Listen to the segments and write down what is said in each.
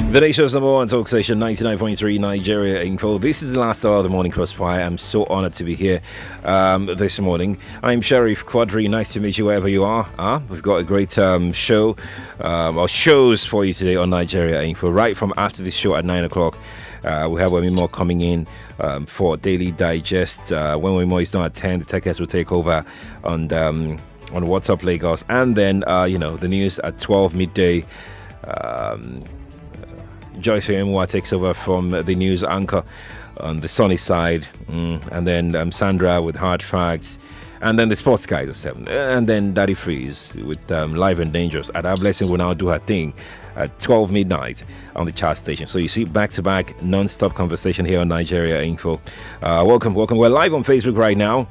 The nation's number one talk station, 99.3 Nigeria Info. This is the last hour of the Morning Crossfire. I'm so honored to be here this morning. I'm Sheriff Quadry. Nice to meet you wherever you are. We've got a great show or shows for you today on Nigeria Info. Right from after this show at 9 o'clock, we have Wemimo coming in for Daily Digest. When Wemimo is not at 10, the techers will take over on WhatsApp Lagos. And then, the news at 12 midday. Joyce Oyemwa takes over from the news anchor on the sunny side, and then Sandra with hard facts, and then the sports guys at 7, and then Daddy Freeze with Live and Dangerous. And our blessing will now do her thing at 12 midnight on the chat station. So you see back-to-back non-stop conversation here on Nigeria Info. Welcome. We're live on Facebook right now.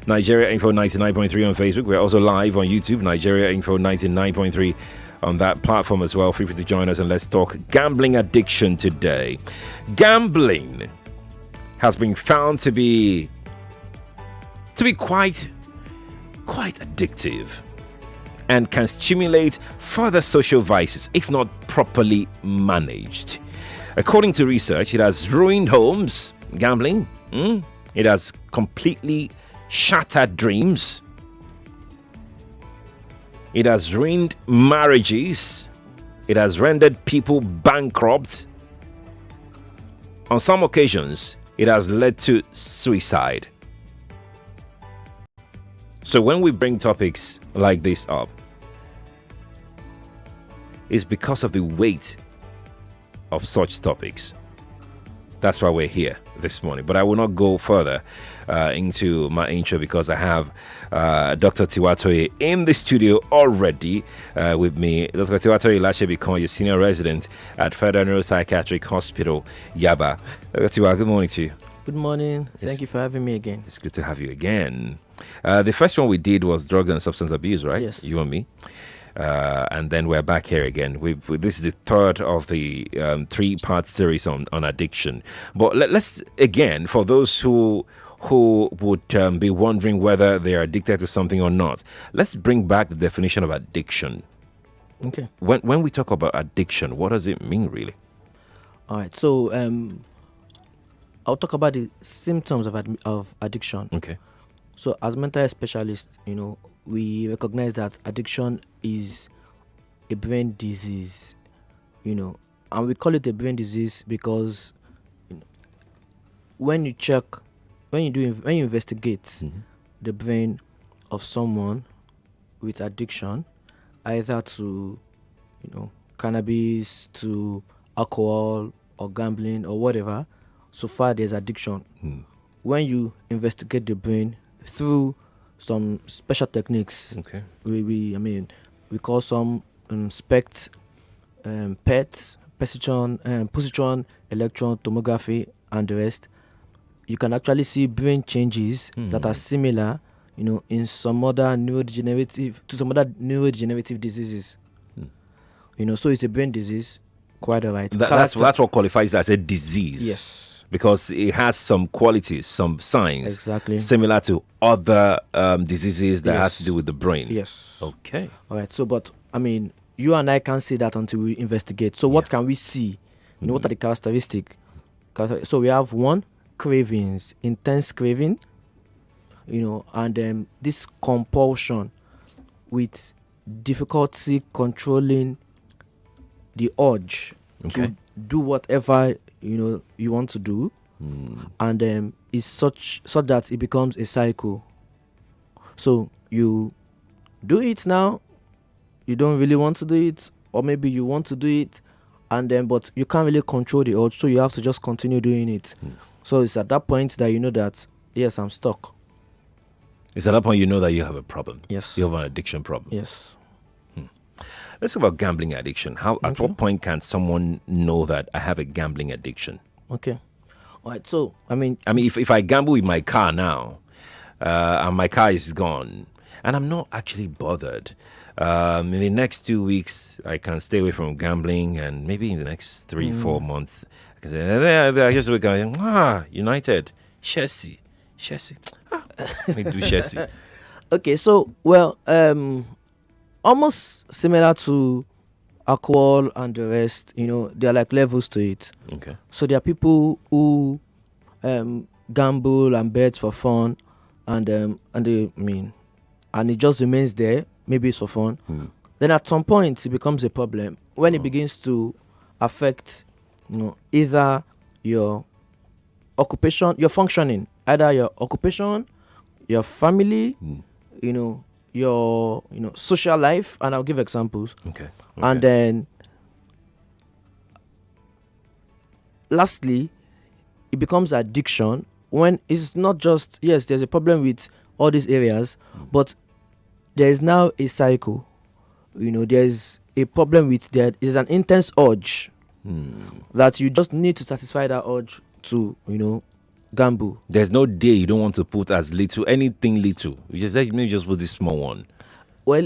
Nigeria Info 99.3 on Facebook. We're also live on YouTube, Nigeria Info 99.3 on that platform as well. Feel free to join us and let's talk gambling addiction today. Gambling has been found to be quite addictive and can stimulate further social vices if not properly managed. According to research, it has ruined homes, gambling. It has completely shattered dreams. It has ruined marriages. It has rendered people bankrupt. On some occasions, it has led to suicide. So when we bring topics like this up, it's because of the weight of such topics. That's why we're here this morning. But I will not go further into my intro because I have Dr. Tiwatoye in the studio already with me. Dr. Tiwatoye Lache become your senior resident at Federal Neuropsychiatric Hospital, Yaba. Dr. Tiwa, good morning to you. Good morning. Thank you for having me again. It's good to have you again. The first one we did was drugs and substance abuse, right? Yes. You and me. And then we're back here again. This is the third of the three-part series on addiction. But let's, again, for those who would be wondering whether they are addicted to something or not, let's bring back the definition of addiction. Okay. When we talk about addiction, what does it mean, really? All right. So I'll talk about the symptoms of addiction. Okay. So as mental health specialists, we recognize that addiction is a brain disease, and we call it a brain disease because when you investigate the brain of someone with addiction, either to, cannabis, to alcohol or gambling or whatever, so far there's addiction. When you investigate the brain through some special techniques, okay, we call some SPECT, PET, positron, electron tomography, and the rest. You can actually see brain changes that are similar, in some other neurodegenerative diseases. So it's a brain disease, quite all right. That's what qualifies as a disease. Yes. Because it has some qualities, some signs, exactly, similar to other diseases that has to do with the brain. Yes. Okay. All right. So, but you and I can't see that until we investigate. So, what can we see? What are the characteristics? So we have one, cravings, intense craving. And this compulsion with difficulty controlling the urge to do whatever you want to do, and it's such that it becomes a cycle. So you do it now, you don't really want to do it, or maybe you want to do it, and but you can't really control the urge, so you have to just continue doing it. So it's at that point that you know that yes, I'm stuck. It's at that point you know that you have a problem. Yes. You have an addiction problem. Yes. Let's talk about gambling addiction. At what point can someone know that I have a gambling addiction? Okay. All right. So, if I gamble with my car now, and my car is gone, and I'm not actually bothered, in the next 2 weeks, I can stay away from gambling, and maybe in the next 3-4 months, I can say, I just wake up, United, Chelsea. Let me do Chelsea. Okay. So, almost similar to alcohol and the rest, there are like levels to it. Okay. So there are people who gamble and bet for fun, and it just remains there. Maybe it's for fun. Then at some point it becomes a problem when it begins to affect, either your occupation, your functioning, either your occupation, your family, your social life, and I'll give examples. Okay. And then lastly, it becomes addiction when it's not just, yes, there's a problem with all these areas, but there is now a cycle. There's a problem with that. There's an intense urge that you just need to satisfy that urge to, gamble. There's no day you don't want to put as little, anything little. You just let me just put this small one. Well,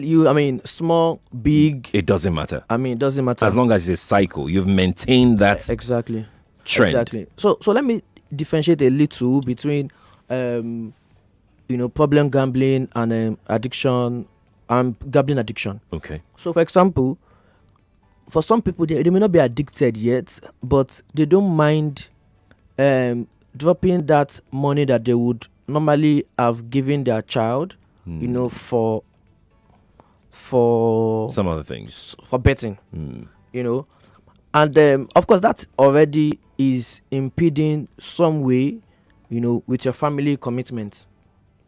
small, big. It doesn't matter. It doesn't matter. As long as it's a cycle, you've maintained that exactly trend. Exactly. So let me differentiate a little between, problem gambling and addiction and gambling addiction. Okay. So, for example, for some people, they may not be addicted yet, but they don't mind dropping that money that they would normally have given their child, for some other things, for betting, and of course that already is impeding some way, with your family commitment.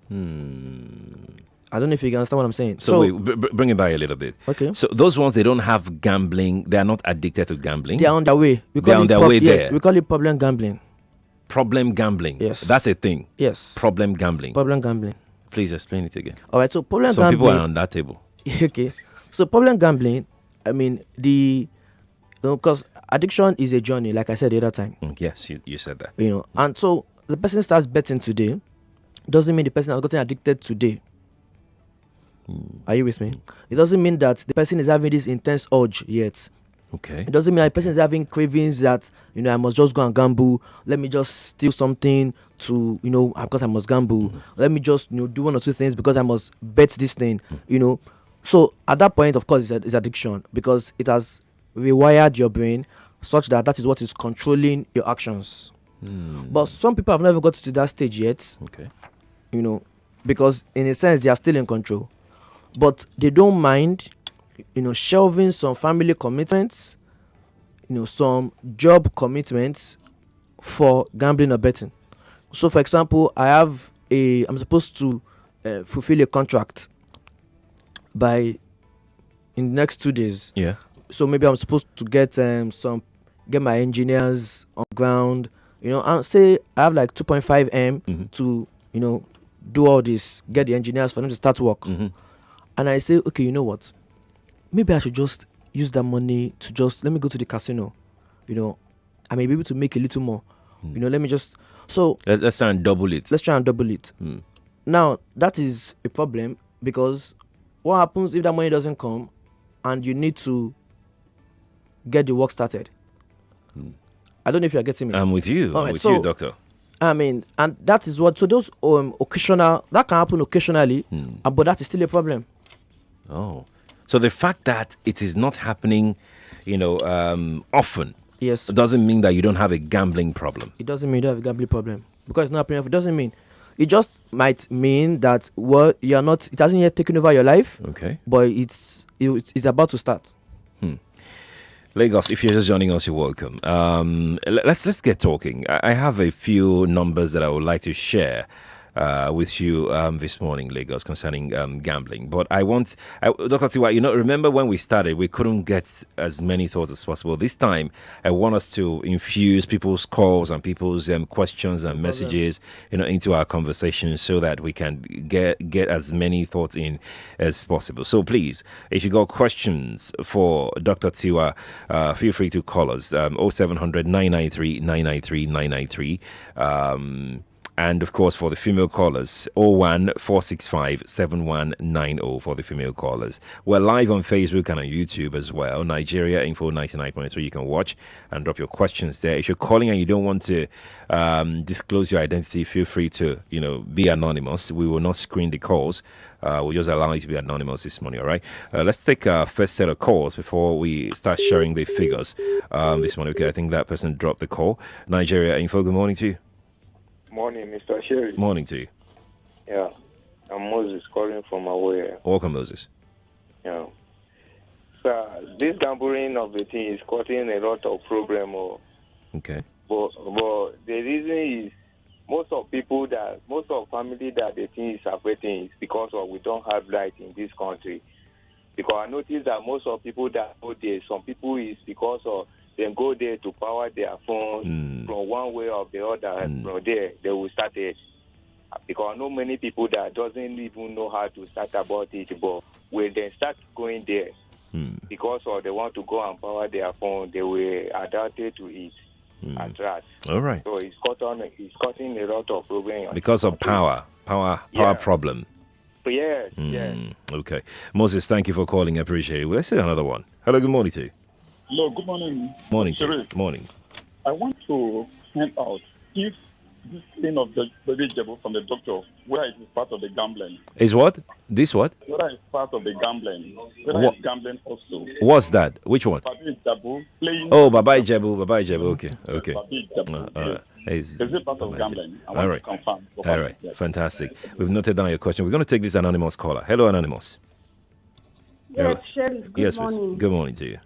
I don't know if you can understand what I'm saying. So wait, bring it back a little bit. Okay. So those ones, they don't have gambling. They are not addicted to gambling. They are on their way. We call it problem gambling. Problem gambling. Yes. That's a thing. Yes. Problem gambling. Problem gambling. Please explain it again. All right. So problem Some gambling. people are on that table. Okay. So problem gambling, because addiction is a journey, like I said the other time. Yes, you said that. And so the person starts betting today, doesn't mean the person has gotten addicted today. Are you with me? It doesn't mean that the person is having this intense urge yet. Okay. It doesn't mean that the person is having cravings that, I must just go and gamble. Let me just steal something to, because I must gamble. Let me just, do one or two things because I must bet this thing, So at that point, of course, it's addiction because it has rewired your brain such that is what is controlling your actions. But some people have never got to that stage yet. Okay. Because in a sense, they are still in control. But they don't mind, shelving some family commitments, some job commitments for gambling or betting. So, for example, I'm supposed to fulfill a contract in the next 2 days. Yeah. So maybe I'm supposed to get my engineers on ground, and say I have like 2.5 M to, do all this, get the engineers for them to start work. And I say, okay, you know what? Maybe I should just use that money to let me go to the casino. I may be able to make a little more. Let me just. So let's try and double it. Let's try and double it. Now, that is a problem because what happens if that money doesn't come and you need to get the work started? I don't know if you're getting me. I'm with you. All I'm right, with so, you, doctor. And that is what. So those occasional, that can happen occasionally, but that is still a problem. Oh, so the fact that it is not happening, often, yes, doesn't mean that you don't have a gambling problem. It doesn't mean you don't have a gambling problem because it's not happening. It doesn't mean. It just might mean that you're not. It hasn't yet taken over your life. Okay, but it's about to start. Lagos, if you're just joining us, you're welcome. Let's get talking. I have a few numbers that I would like to share with you this morning, Lagos, concerning gambling. But Dr. Tiwa, remember when we started, we couldn't get as many thoughts as possible. This time, I want us to infuse people's calls and people's questions and messages, into our conversation so that we can get as many thoughts in as possible. So please, if you got questions for Dr. Tiwa, feel free to call us 0700 993 993 993. And of course, for the female callers, 014657190 for the female callers. We're live on Facebook and on YouTube as well. Nigeria Info 99.3. You can watch and drop your questions there. If you're calling and you don't want to disclose your identity, feel free to, be anonymous. We will not screen the calls. We'll just allow you to be anonymous this morning, all right? Let's take our first set of calls before we start sharing the figures this morning. Okay, I think that person dropped the call. Nigeria Info, good morning to you. Morning, Mr. Sheriff. Morning to you. Yeah, I'm Moses calling from away. Welcome, Moses. Yeah. So, this gambling of the thing is causing a lot of problem. Okay. But the reason is most of family that the thing is affecting is because of we don't have light in this country. Because I noticed that most of people that go there, some people is because of them go there to power their phone from one way or the other. From there, they will start it. Because I know many people that doesn't even know how to start about it, but when they start going there, because of they want to go and power their phone, they were adapted to it. Attract. All right. So it's causing a lot of problems. Because of power problem. Yes, yes. Okay. Moses, thank you for calling. I appreciate it. Let's see another one. Hello, good morning to you. Hello, good morning. Morning, Sheriff. Good morning. I want to find out if this thing of the baby jabber from the doctor, whether it is part of the gambling. Is what? This what? Whether it's part of the gambling. Whether What? it's gambling also. What's that? Which one? Baby jabber playing. Oh, Baba Ijebu. Okay. Baby jabber. Is it part of gambling? I want All right. to confirm. All right. Fantastic. We've noted down your question. We're going to take this anonymous caller. Hello, anonymous. Yes, Sheriff, good morning. Please. Good morning to you.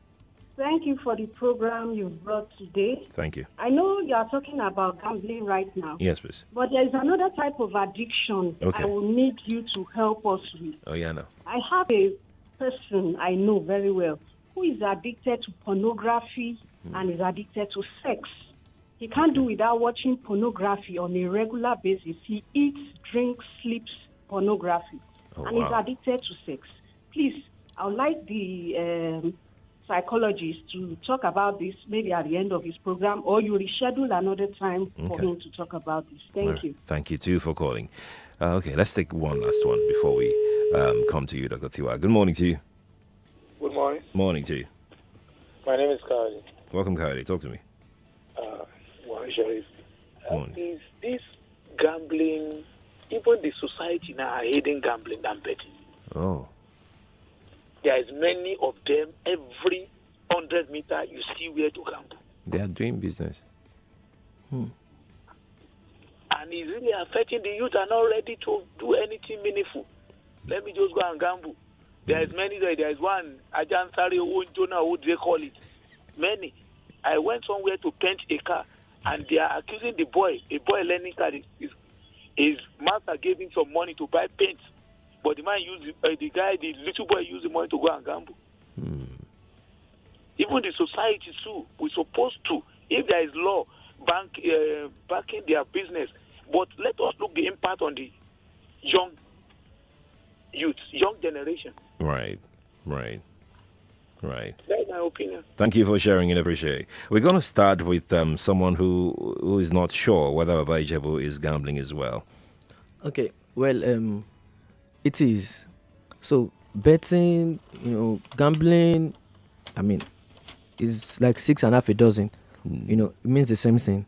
Thank you for the program you brought today. Thank you. I know you are talking about gambling right now. Yes, please. But there is another type of addiction Okay. I will need you to help us with. Oh, yeah, no. I have a person I know very well who is addicted to pornography and is addicted to sex. He can't do without watching pornography on a regular basis. He eats, drinks, sleeps pornography, and is addicted to sex. Please, I would like the psychologist to talk about this maybe at the end of his program, or you reschedule another time for him to talk about this. Thank you. Thank you, too, for calling. Okay, let's take one last one before we come to you, Dr. Tiwa. Good morning to you. Good morning. Morning to you. My name is Kari. Welcome, Kylie. Talk to me. Sheriff. Morning. Is this gambling, even the society now are hating gambling than betting. Oh. There is many of them, every 100 meters you see where to gamble. They are doing business. And it's really affecting the youth are not ready to do anything meaningful. Let me just go and gamble. There is many there. There is one, Ajan Sari, Jonah, what they call it. Many. I went somewhere to paint a car, and they are accusing a boy learning car. His master gave him some money to buy paint. But the man used the little boy used the money to go and gamble. Even the society too, we're supposed to, if there is law backing their business, but let us look the impact on the young youth, young generation. Right. That's my opinion. Thank you for sharing and appreciate it. We're going to start with someone who is not sure whether Baba Ijebu is gambling as well. Okay, well, it is. So betting, gambling, is like 6.5 a dozen. It means the same thing.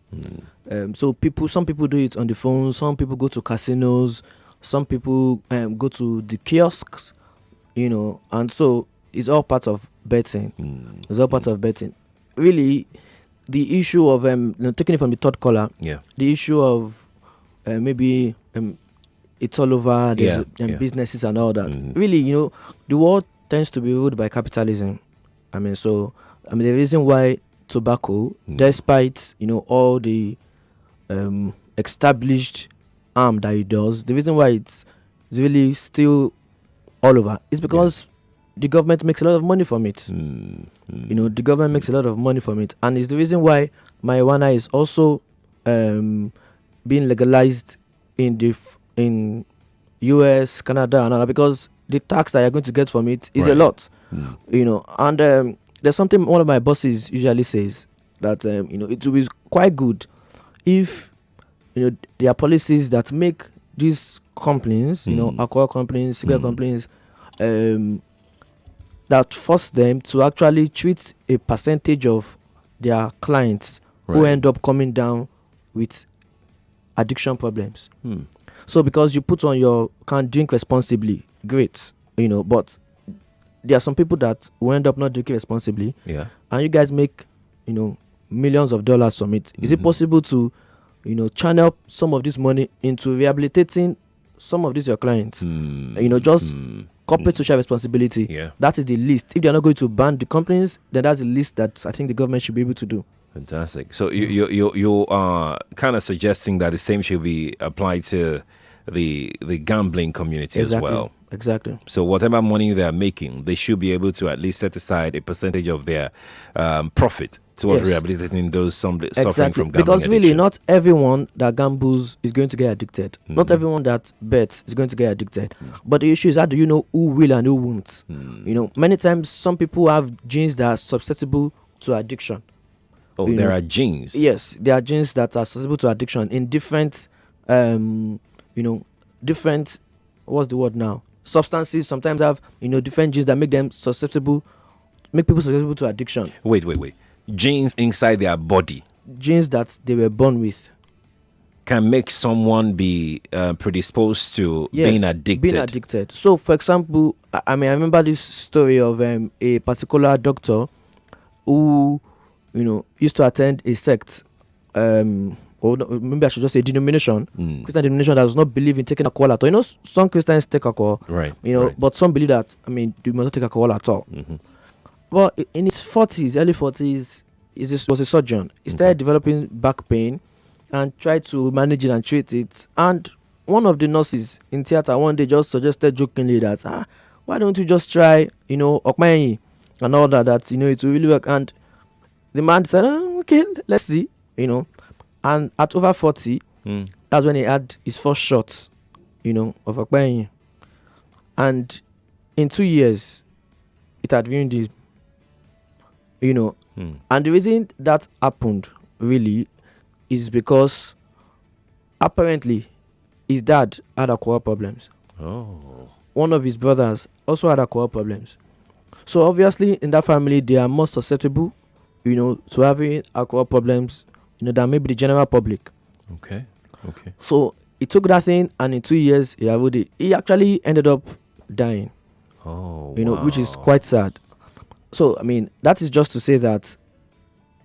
So some people do it on the phone. Some people go to casinos. Some people go to the kiosks. And so it's all part of betting. It's all part of betting. Really, the issue of taking it from the third caller. Yeah. The issue of maybe it's all over. There's businesses and all that. Really, the world tends to be ruled by capitalism. The reason why tobacco, despite all the established harm that it does, the reason why it's really still all over is because the government makes a lot of money from it. The government makes a lot of money from it, and it's the reason why marijuana is also being legalized in US, Canada, and all that, because the tax that you're going to get from it is a lot. And there's something one of my bosses usually says that it will be quite good if there are policies that make these companies, alcohol companies, cigarette companies, that force them to actually treat a percentage of their clients who end up coming down with addiction problems. So because you put on your can drink responsibly, great, but there are some people that will end up not drinking responsibly, and you guys make millions of dollars from it. Is it possible to channel some of this money into rehabilitating some of these your clients? Just corporate social responsibility. That is the least. If they are not going to ban the companies, then that's the least that I think the government should be able to do. Fantastic. So you are kind of suggesting that the same should be applied to the gambling community as well. Exactly. So whatever money they are making, they should be able to at least set aside a percentage of their profit towards rehabilitating those suffering from gambling because really addiction. not everyone that gambles is going to get addicted. Not everyone that bets is going to get addicted. But the issue is, how do you know who will and who won't? Many times some people have genes that are susceptible to addiction. There are genes. Yes, there are genes that are susceptible to addiction in different different, what's the word now, substances. Sometimes have different genes that make people susceptible to addiction. Wait. Genes inside their body, genes that they were born with, can make someone be predisposed to being addicted. So for example, I remember this story of a particular doctor who used to attend a sect, or maybe I should just say denomination, Christian denomination that does not believe in taking alcohol at all. Some Christians take alcohol, but some believe that you must not take alcohol at all. Well, in his early 40s, he was a surgeon. He started developing back pain and tried to manage it and treat it. And one of the nurses in theater one day just suggested jokingly that, why don't you just try, okmayi and all that, it will really work. And the man said, okay, let's see, And at over 40, that's when he had his first shot, of okmayi. And in 2 years, it had ruined him. And the reason that happened really is because apparently his dad had alcohol problems. One of his brothers also had alcohol problems. So obviously in that family they are more susceptible, to having alcohol problems, than maybe the general public. Okay. So he took that thing, and in 2 years he actually ended up dying. Which is quite sad. So that is just to say that,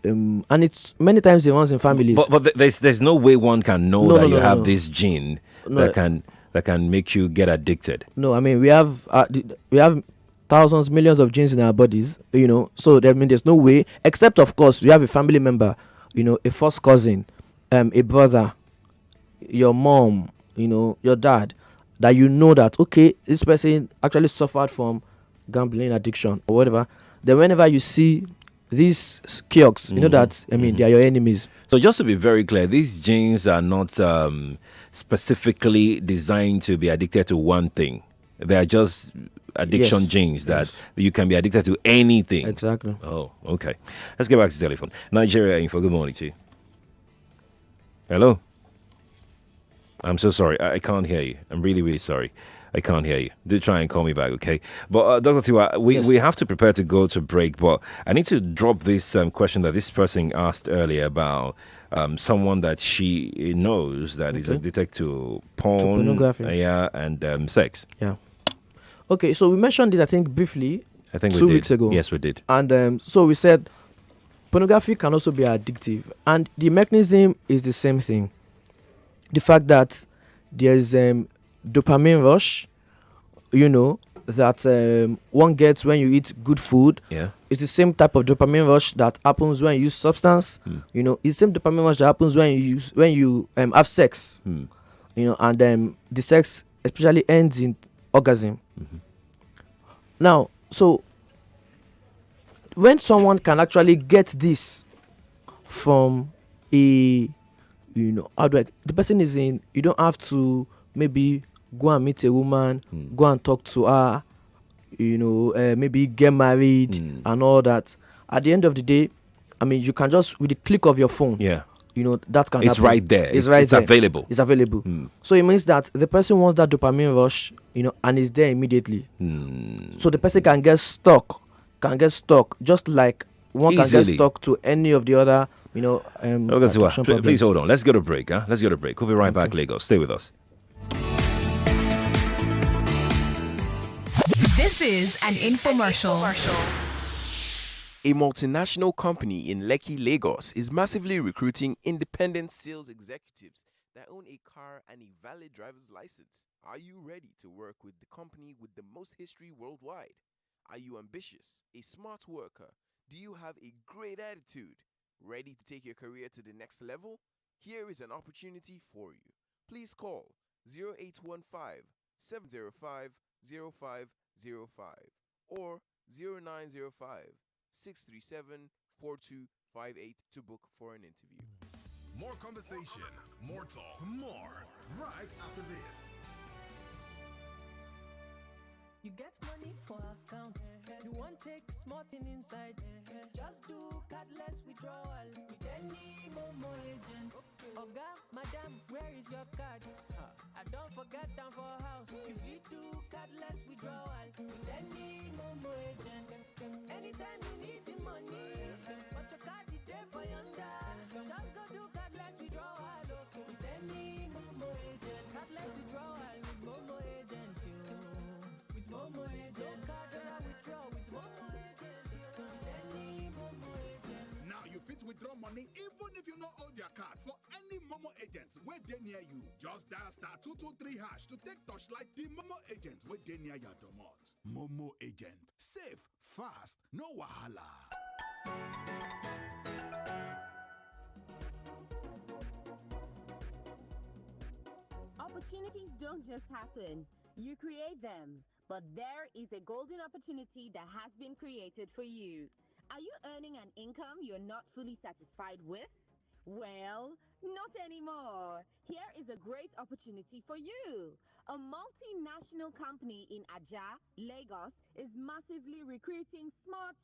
and it's many times it runs in families. But there's no way one can know that you have this gene that can make you get addicted. No, we have thousands, millions of genes in our bodies. So there's no way, except of course you have a family member, a first cousin, a brother, your mom, your dad, that that okay, this person actually suffered from gambling addiction or whatever. Then whenever you see these kiosks, that they are your enemies. So just to be very clear, these genes are not specifically designed to be addicted to one thing. They are just addiction genes that you can be addicted to anything. Exactly. Oh, okay. Let's get back to the telephone. Nigeria Info, good morning to you. Hello? I'm so sorry. I can't hear you. I'm really, really sorry. I can't hear you. Do try and call me back, okay? But Dr. Tiwa, we have to prepare to go to break, but I need to drop this question that this person asked earlier about someone that she knows that is addicted to pornography, and sex. Yeah. Okay, so we mentioned it, I think, briefly. I think 2 weeks ago. Yes, we did. And so we said pornography can also be addictive, and the mechanism is the same thing. The fact that there is dopamine rush, that one gets when you eat good food. It's the same type of dopamine rush that happens when you use substance. It's the same dopamine rush that happens when you have sex. And the sex especially ends in orgasm. Now, so when someone can actually get this from the person is in, you don't have to maybe go and meet a woman, go and talk to her, maybe get married and all that. At the end of the day, you can just, with the click of your phone, that can It's happen. right there. It's right there. Available. It's available. So it means that the person wants that dopamine rush, and is there immediately. So the person can get stuck, just like one can Easily. get stuck to any of the other, attraction Please problems. hold on. Let's go to break. Let's go to break. We'll be right back, Lagos. Stay with us. This is an infomercial. A multinational company in Lekki, Lagos is massively recruiting independent sales executives that own a car and a valid driver's license. Are you ready to work with the company with the most history worldwide? Are you ambitious, a smart worker? Do you have a great attitude? Ready to take your career to the next level? Here is an opportunity for you. Please call 0815 705 0505 or 0905 637 4258 to book for an interview. More conversation, more talk, more right after this. You get money for account. You want take smart thing inside. Just do cardless withdrawal with any Momo agent. Oga, madam, where is your card? I don't forget them for house. If you do cardless withdrawal with any Momo agent. Anytime you need the money, but your card is there for yonder. Just go do cardless withdrawal with any Momo agent. Cardless withdrawal with Momo agent. With Momo agent. No card withdraw with Momo agent. With any Momo agent. Now you fit withdraw money even if you not hold your card for any Momo agents where they near you. Just dial *223# to take touchlight the Momo agent where they near your domot. Momo agent. Safe, fast, no wahala. Opportunities don't just happen. You create them. But there is a golden opportunity that has been created for you. Are you earning an income you're not fully satisfied with? Well, not anymore. Here is a great opportunity for you. A multinational company in Ajah, Lagos, is massively recruiting smart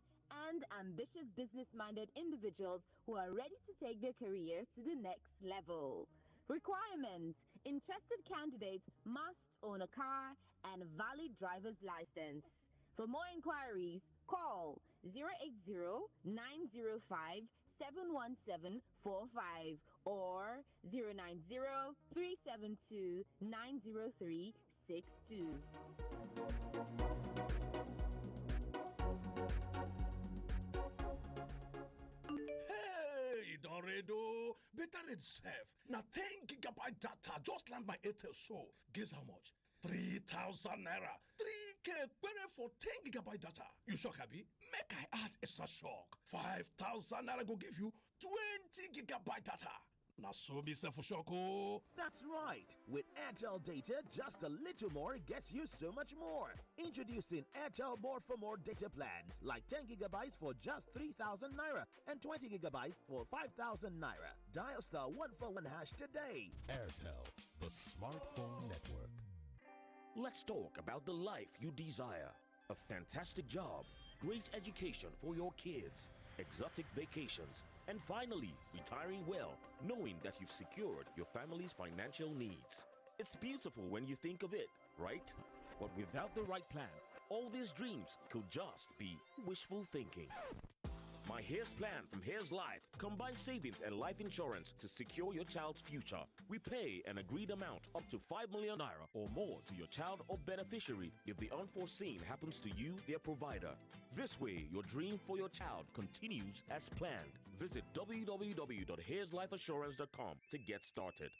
and ambitious business-minded individuals who are ready to take their career to the next level. Requirements: interested candidates must own a car and a valid driver's license. For more inquiries, call 080-905-71745 or 090-372-90362. Hey, Doredo. Better itself. Now 10 gigabyte data just like my Airtel so. Guess how much? 3,000 naira. 3K for 10 gigabyte data. You shock, Abi? Make I add extra shock. 5,000 naira go give you 20 gigabyte data. Now so be for shock. Oh. That's right. With Airtel data, just a little more gets you so much more. Introducing Airtel More for More data plans, like 10 gigabytes for just 3,000 naira and 20 gigabytes for 5,000 naira. Dial *141# today. Airtel, the smartphone network. Let's talk about the life you desire. A fantastic job, great education for your kids, exotic vacations, and finally, retiring well, knowing that you've secured your family's financial needs. It's beautiful when you think of it, right? But without the right plan, all these dreams could just be wishful thinking. My Here's Plan from Here's Life combines savings and life insurance to secure your child's future. We pay an agreed amount up to 5 million naira or more to your child or beneficiary if the unforeseen happens to you, their provider. This way, your dream for your child continues as planned. Visit www.here'slifeassurance.com to get started.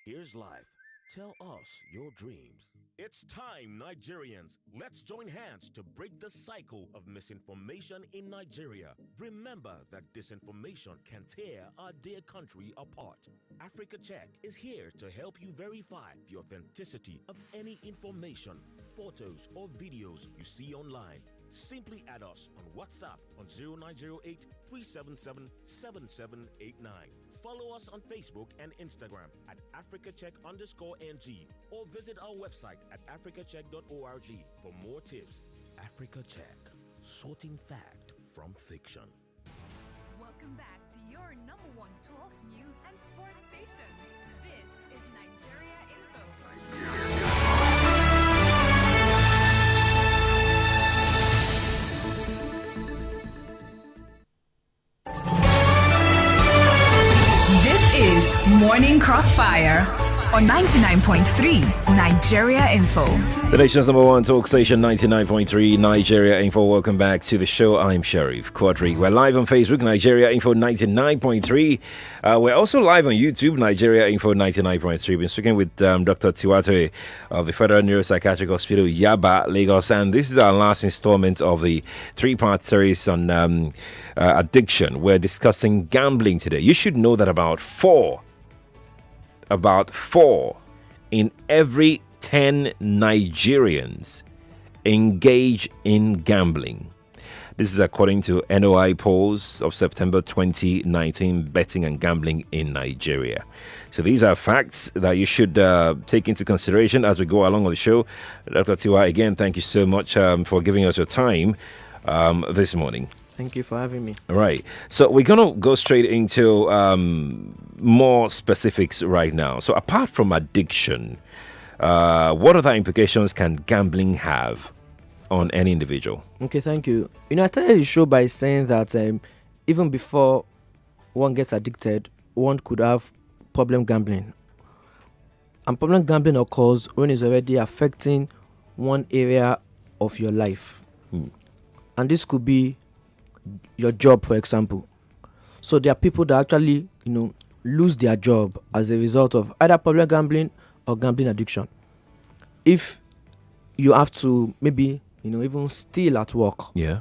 Here's Life. Tell us your dreams. It's time, Nigerians. Let's join hands to break the cycle of misinformation in Nigeria. Remember that disinformation can tear our dear country apart. Africa Check is here to help you verify the authenticity of any information, photos, or videos you see online. Simply add us on WhatsApp on 0908 377 7789. Follow us on Facebook and Instagram at AfricaCheck_NG or visit our website at africacheck.org for more tips. Africa Check, sorting fact from fiction. Welcome back to your number one talk, news, and sports station. This is Nigeria Info. This is Morning Crossfire on 99.3 Nigeria Info. The nation's number one talk station, 99.3 Nigeria Info. Welcome back to the show. I'm Sheriff Quadry. We're live on Facebook, Nigeria Info 99.3. We're also live on YouTube, Nigeria Info 99.3. We've been speaking with Dr. Tiwatoye of the Federal Neuropsychiatric Hospital, Yaba, Lagos. And this is our last installment of the three-part series on addiction. We're discussing gambling today. You should know that about four in every 10 Nigerians engage in gambling. This is according to NOI polls of September 2019, betting and gambling in Nigeria. So these are facts that you should take into consideration as we go along with the show. Dr. Tiwa, again, thank you so much for giving us your time this morning. Thank you for having me. All right. So we're going to go straight into more specifics right now. So apart from addiction, what other implications can gambling have on any individual? Okay, thank you. I started the show by saying that even before one gets addicted, one could have problem gambling. And problem gambling occurs when it's already affecting one area of your life. And this could be your job, for example. So there are people that actually, lose their job as a result of either problem gambling or gambling addiction. If you have to maybe, even steal at work. Yeah.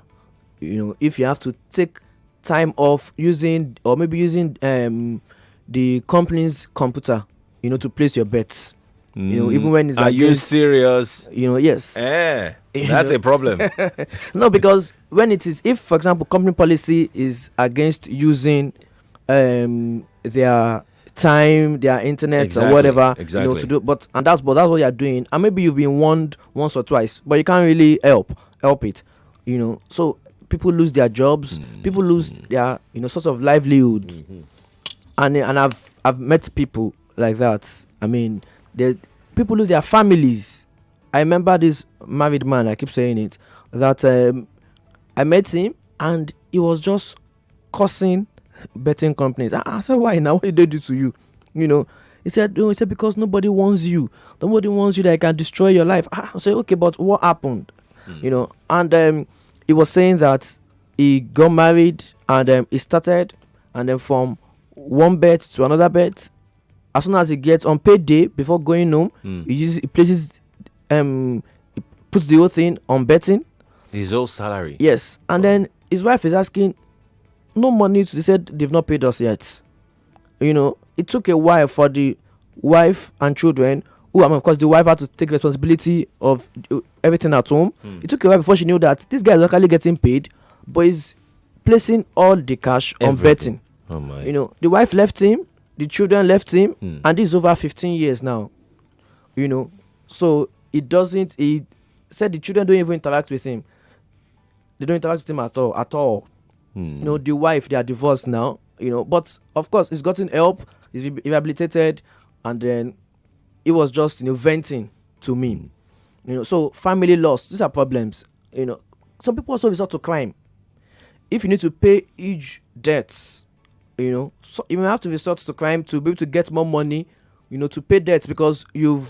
If you have to take time off using the company's computer, to place your bets. Even when it's Are you serious? Yes. That's a problem. No, because when it is, if for example, company policy is against using their time, their internet or whatever, to do, but that's what you're doing, and maybe you've been warned once or twice, but you can't really help it, So people lose their jobs, people lose their source of livelihood, and I've met people like that. I mean, people lose their families. I remember this married man, I keep saying it, that I met him and he was just cursing betting companies. I said, why now? What did they do to you? He said, because nobody wants you. Nobody wants you that can destroy your life. I said, okay, but what happened? And he was saying that he got married and he started, and then from one bet to another bet, as soon as he gets on payday before going home, he places he puts the whole thing on betting. His whole salary. Yes. And then his wife is asking, no money. They said they've not paid us yet. It took a while for the wife and children, of course the wife had to take responsibility of everything at home. It took a while before she knew that this guy is actually getting paid, but he's placing all the cash on betting. Oh my. The wife left him, the children left him, and this is over 15 years now. So he said the children don't even interact with him. They don't interact with him at all. The wife, they are divorced now, but of course he's gotten help, he's rehabilitated, and then he was just, venting to me. So family loss, these are problems. Some people also resort to crime. If you need to pay huge debts, so you may have to resort to crime to be able to get more money, to pay debts, because you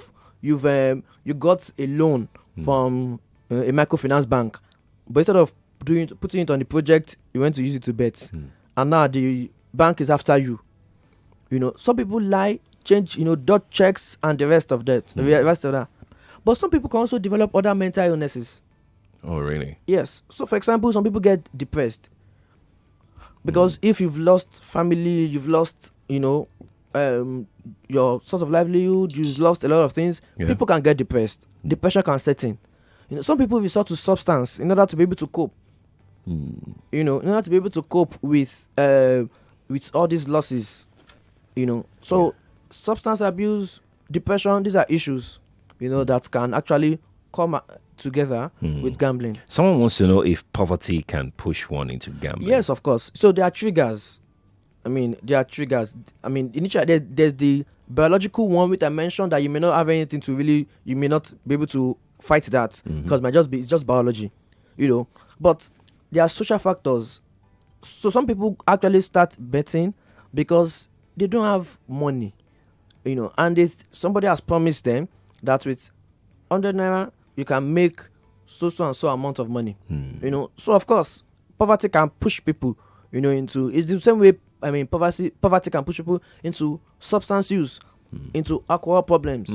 got a loan from a microfinance bank, but instead of putting it on the project, you went to use it to bet, and now the bank is after you. Some people lie, change, dot checks and the rest of that. But some people can also develop other mental illnesses. Oh, really? Yes. So, for example, some people get depressed because if you've lost family, you've lost, your source of livelihood, you've lost a lot of things. People can get depressed. Depression can set in. Some people resort to substance in order to be able to cope. In order to be able to cope with all these losses. So substance abuse, depression, these are issues, that can actually come together with gambling. Someone wants to know if poverty can push one into gambling. Yes, of course. So there are triggers. I mean, there are triggers. I mean, initially there's the biological one which I mentioned that you may not have anything to really, you may not be able to fight that because it's just biology, But there are social factors. So some people actually start betting because they don't have money, and if somebody has promised them that with 100 naira you can make so and so amount of money, So of course, poverty can push people, into it's the same way. I mean, poverty can push people into substance use, into alcohol problems,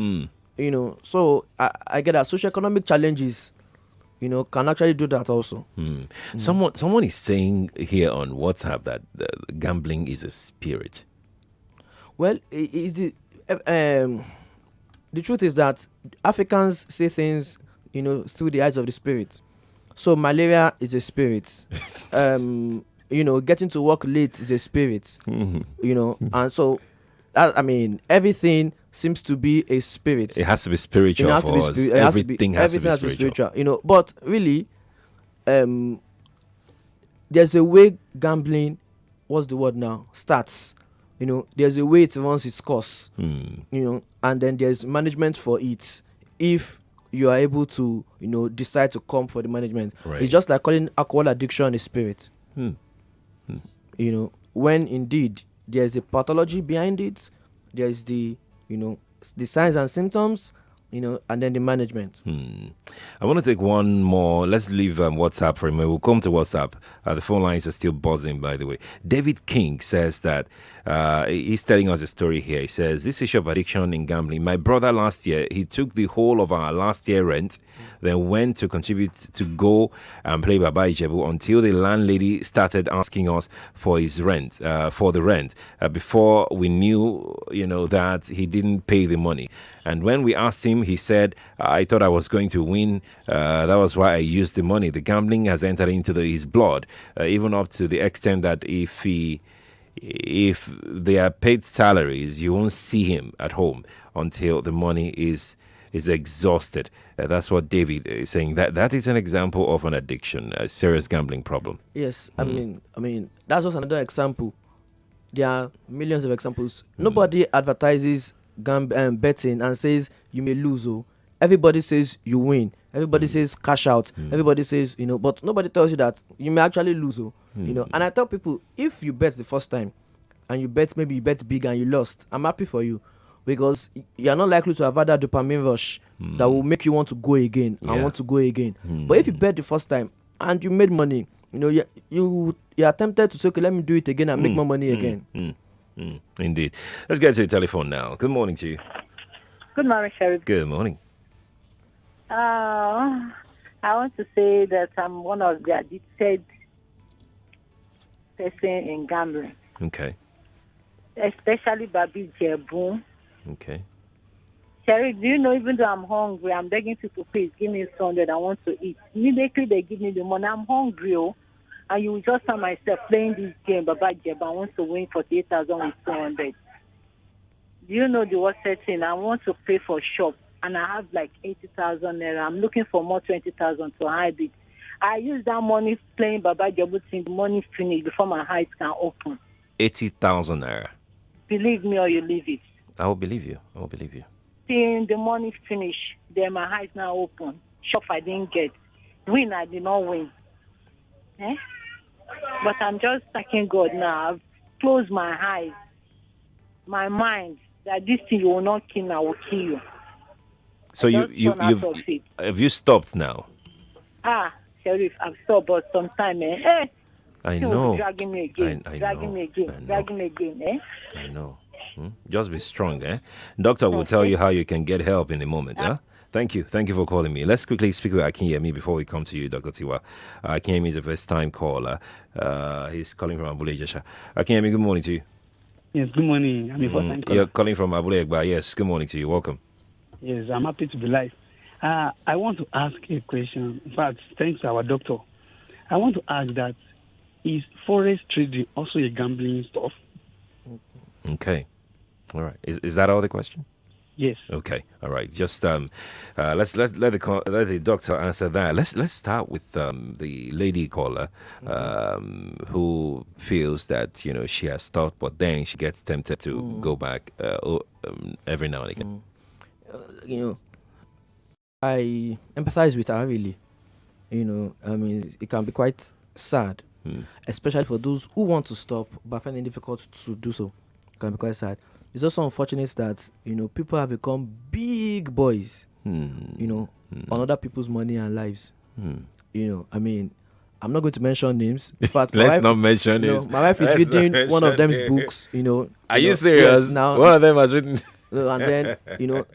So I get that socioeconomic challenges, can actually do that also. Someone is saying here on WhatsApp that gambling is a spirit. Well, the truth is that Africans say things, through the eyes of the spirit. So malaria is a spirit. Getting to work late is a spirit. And so, everything seems to be a spirit. It has to be spiritual for us. Everything has to be spiritual. But really, there's a way gambling, what's the word now, starts. There's a way it runs its course. And then there's management for it. If you are able to, decide to come for the management. Right. It's just like calling alcohol addiction a spirit. When indeed there's a pathology behind it, there's the signs and symptoms, and then the management. I want to take one more. Let's leave WhatsApp for a minute. We'll come to WhatsApp. The phone lines are still buzzing, by the way. David King says that he's telling us a story here. He says, this issue of addiction in gambling. My brother last year, he took the whole of our last year rent, then went to contribute to go and play Baba Ijebu until the landlady started asking us for his rent, for the rent. Before we knew, that he didn't pay the money. And when we asked him, he said, I thought I was going to win. That was why I used the money. The gambling has entered into his blood, even up to the extent that if they are paid salaries, you won't see him at home until the money is exhausted. That's what David is saying. That is an example of an addiction, a serious gambling problem. Yes, I mean that's just another example. There are millions of examples. Nobody advertises betting and says you may lose. Everybody says you win. Everybody says cash out. Everybody says, but nobody tells you that you may actually lose. And I tell people, if you bet the first time and maybe you bet big and you lost, I'm happy for you, because you're not likely to have had that dopamine rush that will make you want to go again and want to go again. But if you bet the first time and you made money, you're tempted to say, okay, let me do it again and make more money again. Indeed. Let's get to the telephone now. Good morning to you. Good morning, Sheriff. Good morning. I want to say that I'm one of the addicted person in gambling. Okay. Especially Babi Jebu. Okay. Sheriff, do you know, even though I'm hungry, I'm begging people, please give me 200, I want to eat. Immediately they give me the money, I'm hungry, and you will just find myself playing this game, Baba Jebu, I want to win 48,000 with 200. Do you know the worst thing? I want to pay for shop, and I have like 80,000 naira. I'm looking for more 20,000 to hide it. I use that money playing Baba Jebu till the money finish before my eyes can open. 80,000 naira. Believe me or you leave it. I will believe you. Till the money finish, then my eyes now open. Shop I didn't get. Win I did not win. But I'm just thanking God now. I've closed my eyes, my mind, that this thing you will not kill me, I will kill you. So have you stopped now? Sheriff, I've stopped, but sometime, I know. Dragging me again. Dragging me again. I know. Just be strong, Doctor will tell you how you can get help in a moment, Thank you for calling me. Let's quickly speak with Akinyemi before we come to you, Dr. Tiwa. Akinyemi is a first-time caller. He's calling from Abule Jesha. Akinyemi, good morning to you. Yes, good morning. I'm a first-time caller. You're calling from Abule Egba. Yes, good morning to you. Welcome. Yes, I'm happy to be live. I want to ask a question. In fact, thanks to our doctor. I want to ask that, is forest trading also a gambling stuff? Okay. All right. Is that all the question? Yes. Okay. All right. Just let's let the doctor answer that. Let's start with the lady caller who feels that she has stopped, but then she gets tempted to go back every now and again. I empathize with her really. I mean, it can be quite sad, especially for those who want to stop but find it difficult to do so. It can be quite sad. It's also unfortunate that people have become big boys, on other people's money and lives. I mean, I'm not going to mention names. In fact, let's not mention names. My wife is reading one of them's books. Are you serious? Yes, now, one of them has written. And then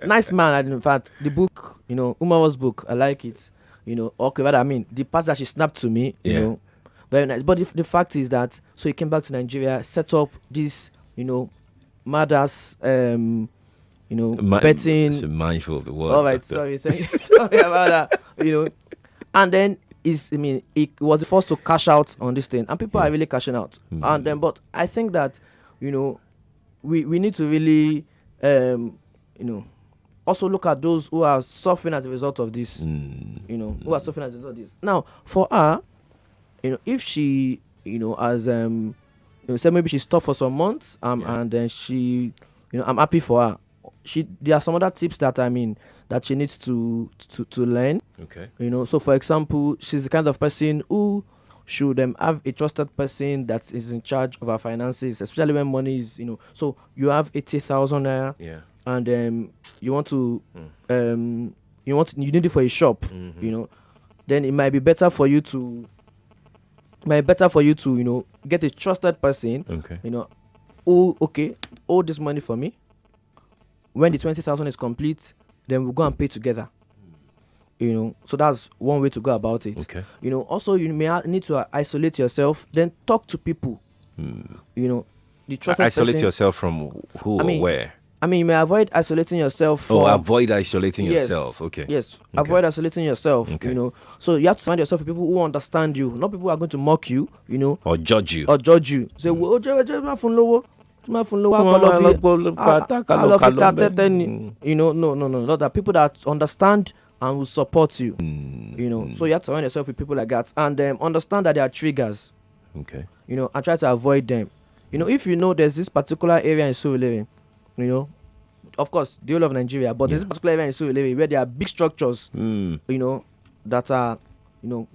nice man. And in fact, the book, Umawa's book, I like it. Okay, but I mean, the part that she snapped to me, very nice. But the fact is that so he came back to Nigeria, set up this, mad-ass, betting. Mindful of the word. All right, sorry about that. And then he was forced to cash out on this thing, and people are really cashing out. And then, but I think that, we need to really, also look at those who are suffering as a result of this. Who are suffering as a result of this. Now, for her, if she, as say maybe she stopped for some months, and then she, I'm happy for her. There are some other tips that that she needs to learn. Okay. So for example, she's the kind of person who should have a trusted person that is in charge of her finances, especially when money is, so you have 80,000 naira. Yeah. And you want to you need it for a shop, then it might be better for you to get a trusted person, who hold this money for me. When the 20,000 is complete, then we'll go and pay together. So that's one way to go about it. Okay. Also you may need to isolate yourself, then talk to people. The trusted isolate person, yourself from who or where? You may avoid isolating yourself. Avoid isolating Yes, yourself. Okay. Yes. Okay. Avoid isolating yourself. Okay. So you have to surround yourself with people who understand you, not people who are going to mock you. Or judge you. Say, no, not that. People that understand and will support you. So you have to surround yourself with people like that, and understand that there are triggers. Okay. And try to avoid them. If there's this particular area in Surulere, of course, the whole of Nigeria, but there's a particular area in Surulere where there are big structures, that are,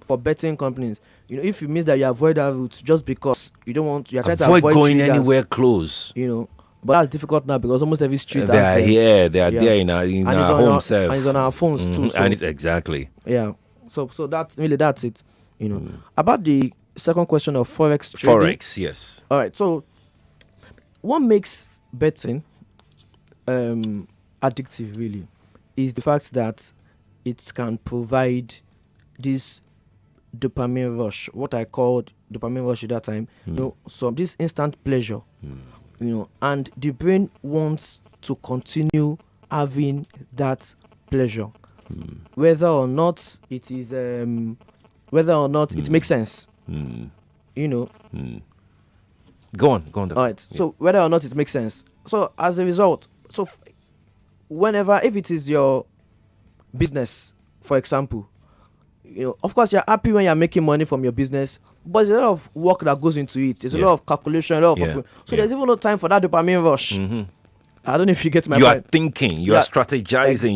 for betting companies. If you miss that, you avoid that route just because you don't want, you're trying to avoid going triggers, anywhere close. But that's difficult now because almost every street They are has them. here. They are there in our home self. And it's on our phones too. So, and it's exactly. Yeah. So that's it. About the second question of forex trading. Forex, yes. All right. So, what makes betting addictive really is the fact that it can provide this dopamine rush, what I called dopamine rush at that time. So this instant pleasure, and the brain wants to continue having that pleasure, whether or not it is it makes sense. Go on. All right. Yeah. So whether or not it makes sense. So as a result, if it is your business, for example, of course you're happy when you're making money from your business, but there's a lot of work that goes into it. There's a lot of calculation, there's even no time for that dopamine rush. I don't know if you get my point. You are thinking, you are strategizing,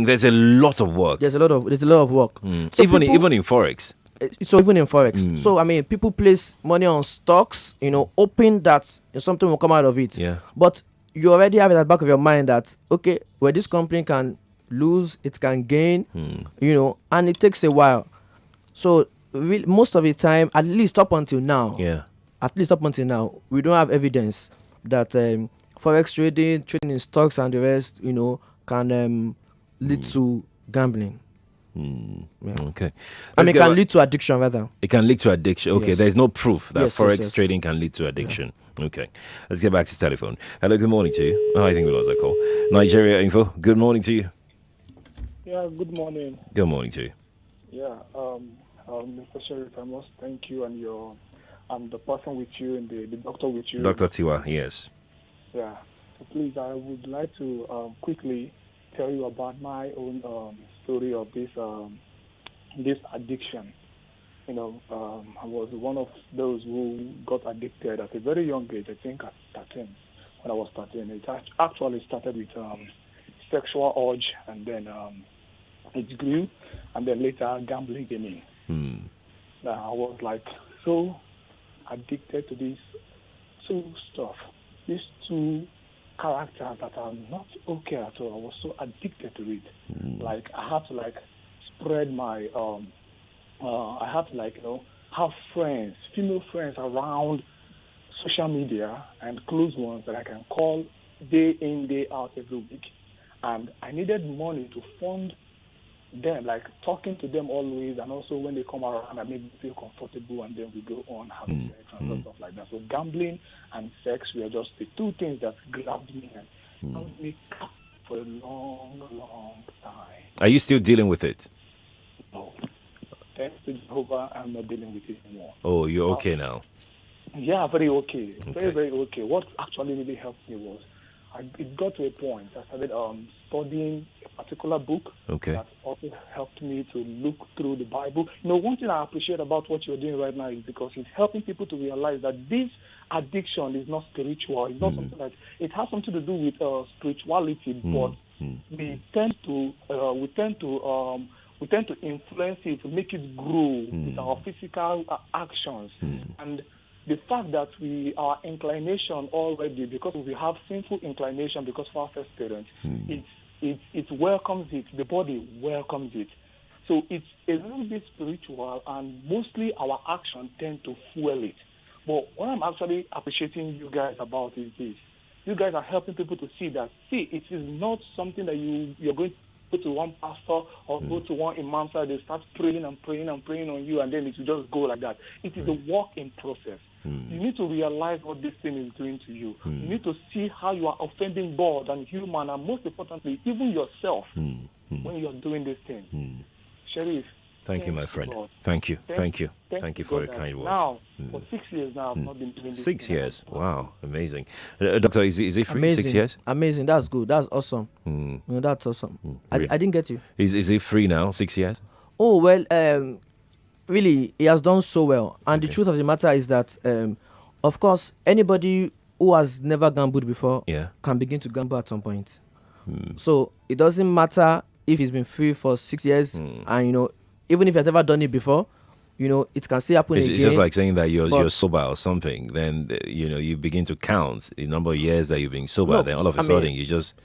there's a lot of work. There's a lot of work. So even in forex. So even in forex. So people place money on stocks, hoping that something will come out of it. Yeah. But you already have it at the back of your mind that where this company can lose, it can gain, and it takes a while. So most of the time, at least up until now, we don't have evidence that forex trading in stocks and the rest, can lead to gambling. Okay. It can lead to addiction rather. It can lead to addiction. Okay, yes. There's no proof that forex yes. trading can lead to addiction. Yeah. Okay. Let's get back to telephone. Hello, good morning to you. I think we lost that call. Nigeria Info, good morning to you. Yeah, good morning. Good morning to you. Yeah, Mr. Sheriff, I must thank you and the person with you and the doctor with you. Dr. Tiwa, yes. Yeah. Please, I would like to quickly tell you about my own story of this addiction. I was one of those who got addicted at a very young age. I think at 13. When I was 13, it actually started with sexual urge, and then it grew, and then later gambling gaming. I was like so addicted to these two stuff, these two characters that are not okay at all. I was so addicted to it. Like I had to spread my I had to have friends, female friends around social media and close ones that I can call day in, day out every week. And I needed money to fund them, like talking to them always, and also when they come around, I make them feel comfortable, and then we go on having sex and stuff like that. So gambling and sex were just the two things that grabbed me and held me captive for a long, long time. Are you still dealing with it? No. Thanks to Jehovah, I'm not dealing with it anymore. Oh, you're okay now? Yeah, very okay. Very, very okay. What actually really helped me was it got to a point. I started studying a particular book that also helped me to look through the Bible. One thing I appreciate about what you're doing right now is because it's helping people to realize that this addiction is not spiritual. It's not something like it has something to do with spirituality, but we tend to influence it, to make it grow with our physical actions. And the fact that our inclination already, because we have sinful inclination because of our first parents, it welcomes it. The body welcomes it. So it's a little bit spiritual, and mostly our actions tend to fuel it. But what I'm actually appreciating you guys about is this. You guys are helping people to see that, it is not something that you're going to go to one pastor or go to one imam side, they start praying and praying and praying on you, and then it will just go like that. It is a work in process. You need to realize what this thing is doing to you. You need to see how you are offending God and human, and most importantly, even yourself when you are doing this thing. Sheriff, thank you, my friend. God. Thank you for your kind words. Now, for 6 years now, I've not been doing this. 6 years. Wow, amazing. Doctor, is it free? Amazing. 6 years? Amazing. That's good. That's awesome. That's awesome. I didn't get you. Is it free now? 6 years? Oh well, really, he has done so well. And the truth of the matter is that, of course, anybody who has never gambled before can begin to gamble at some point. So it doesn't matter if he's been free for 6 years, and even if you've never done it before, it can still happen again. It's just like saying that you're sober or something. Then you begin to count the number of years that you've been sober. Then all of a sudden you just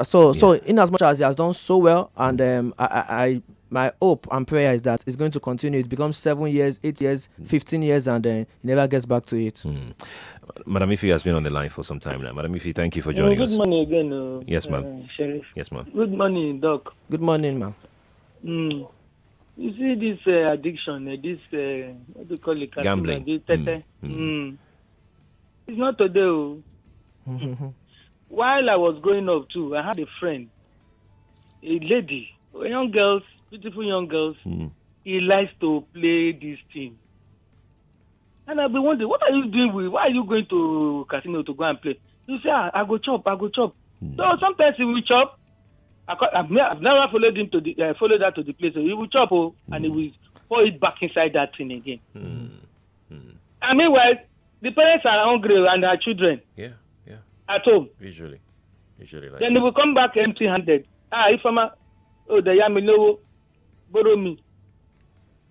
so in as much as he has done so well, and I my hope and prayer is that it's going to continue. It becomes 7 years, 8 years, 15 years, and then he never gets back to it. Madam Ife has been on the line for some time now. Madam Ife, thank you for joining us. Good morning again. Yes, ma'am. Sheriff. Yes, ma'am. Good morning, Doc. Good morning, ma'am. You see this addiction, this what do you call it? Gambling. It's not today. While I was growing up too, I had a friend, a lady, young girls, beautiful young girls. He likes to play this thing. And I've been wondering, what are you doing why are you going to casino to go and play? You say, I go chop. So sometimes he will chop. I've never followed him to follow that to the place. So he will chop, and he will pour it back inside that thing again. And meanwhile, the parents are hungry and their children. At home. Usually like then they will come back empty-handed. If I'm the yamilo, borrow me.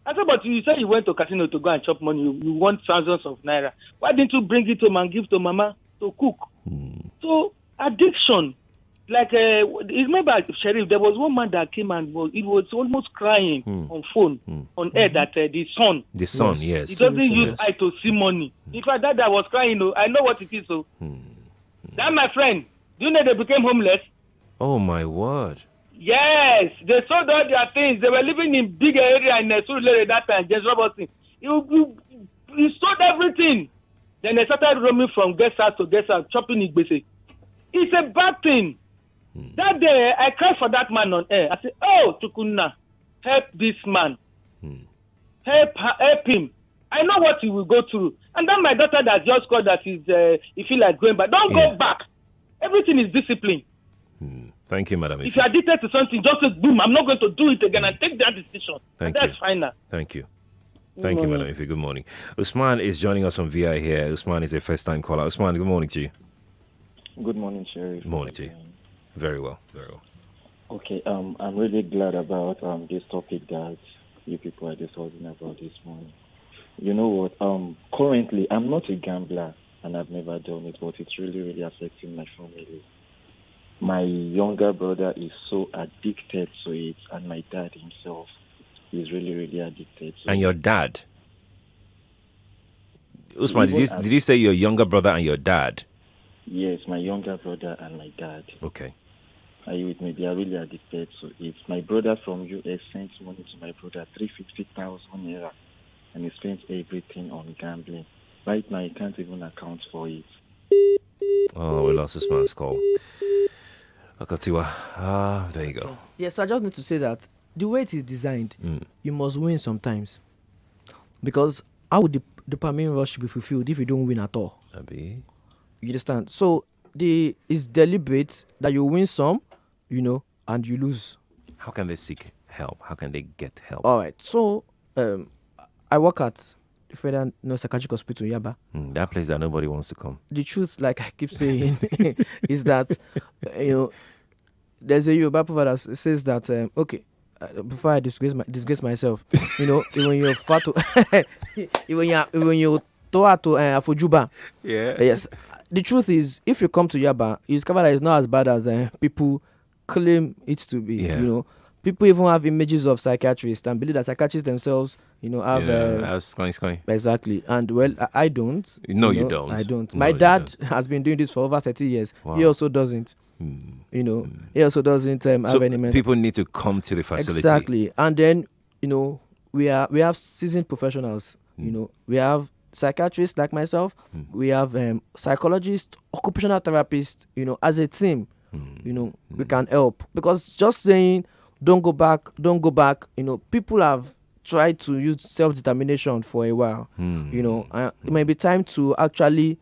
I said, but you said you went to casino to go and chop money. You want thousands of naira. Why didn't you bring it home and give to mama to cook? So addiction, like remember, Sheriff, there was one man that came and he was almost crying on phone on air that the son, yes, he doesn't use eye to see money. In fact, that was crying. I know what it is. So that my friend, do you know they became homeless? Oh my word! Yes, they sold all their things. They were living in big area in Surulere that time. Just Robertson, he sold everything. Then they started roaming from guest house to guest house, chopping Igbese. It's a bad thing. That day, I cried for that man on air. I said, "Oh, Chukunna, help this man. Help him. I know what he will go through." And then my daughter that just called that he feel like going back. Don't go back. Everything is discipline. Thank you, madam. If you're addicted to something, just say, boom, I'm not going to do it again and take that decision. Thank That's you. final. Thank you. Thank you, madam. Ife. Good morning. Usman is joining us on VI here. Usman is a first-time caller. Usman, good morning to you. Good morning, Sheriff. Good morning to you. Very well. Very well. Okay, I'm really glad about this topic that you people are discussing about this morning. You know what? Currently, I'm not a gambler, and I've never done it, but it's really, really affecting my family. My younger brother is so addicted to it, and my dad himself is really, really addicted to it. And your dad? Usman, did you say your younger brother and your dad? Yes, my younger brother and my dad. Okay. Are you with me? They are really addicted to it. My brother from US sent money to my brother, 350,000 naira, and he spent everything on gambling. Right now, he can't even account for it. Oh, we lost this man's call. Akatiwa. There you go. Yes, so I just need to say that the way it is designed, you must win sometimes. Because how would the dopamine rush be fulfilled if you don't win at all? Abi. You understand? So it's deliberate that you win some, and you lose. How can they seek help? How can they get help? All right. So I work at the Federal Psychiatric Hospital in Yaba. That place that nobody wants to come. The truth, like I keep saying, is that there's a Yoruba proverb that says that before I disgrace myself, when you're fat, when you're afojuba. Yeah. Yes. The truth is, if you come to Yaba, you discover that it's not as bad as people claim it to be. Yeah. People even have images of psychiatrists and believe that psychiatrists themselves, have exactly. And well, I don't. No, you don't. I don't. No, My dad has been doing this for over 30 years. Wow. He also doesn't. He also doesn't have any mental. People need to come to the facility. Exactly. And then, we have seasoned professionals. We have psychiatrists like myself. We have psychologists, occupational therapists. As a team, we can help. Because just saying, don't go back. People have tried to use self-determination for a while. It might be time to actually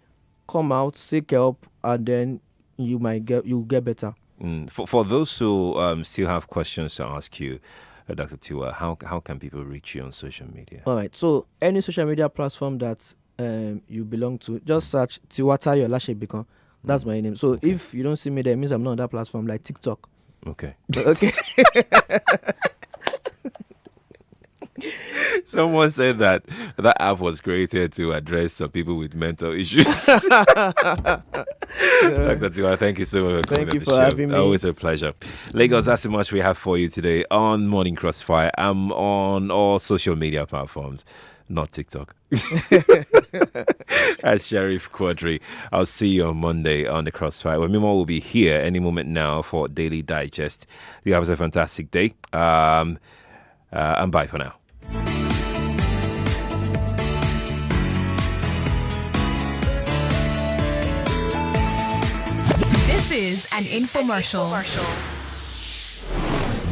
come out, seek help, and then you'll get better. For those who still have questions to ask you, Dr. Tiwa, how can people reach you on social media? All right. So any social media platform that you belong to, just search Tiwata Yolashe Bikon. That's my name. So if you don't see me there, it means I'm not on that platform, like TikTok. Okay. Okay. Someone said that app was created to address some people with mental issues. Dr. Tiwa, thank you so much for coming Thank you on the for show. having me. Always a pleasure. Lagos, that's how much we have for you today on Morning Crossfire. I'm on all social media platforms, not TikTok. As Sheriff Quadry. I'll see you on Monday on the Crossfire. Well, Mimo will be here any moment now for Daily Digest. You have a fantastic day. And bye for now. This is an infomercial.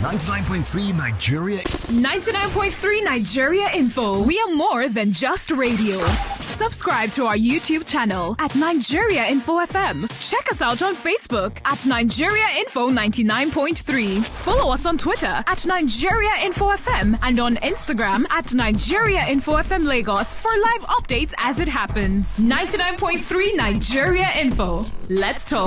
99.3 Nigeria. 99.3 Nigeria Info. We are more than just radio. Subscribe to our YouTube channel at Nigeria Info FM. Check us out on Facebook at Nigeria Info 99.3. Follow us on Twitter at Nigeria Info FM and on Instagram at Nigeria Info FM Lagos for live updates as it happens. 99.3 Nigeria Info. Let's talk.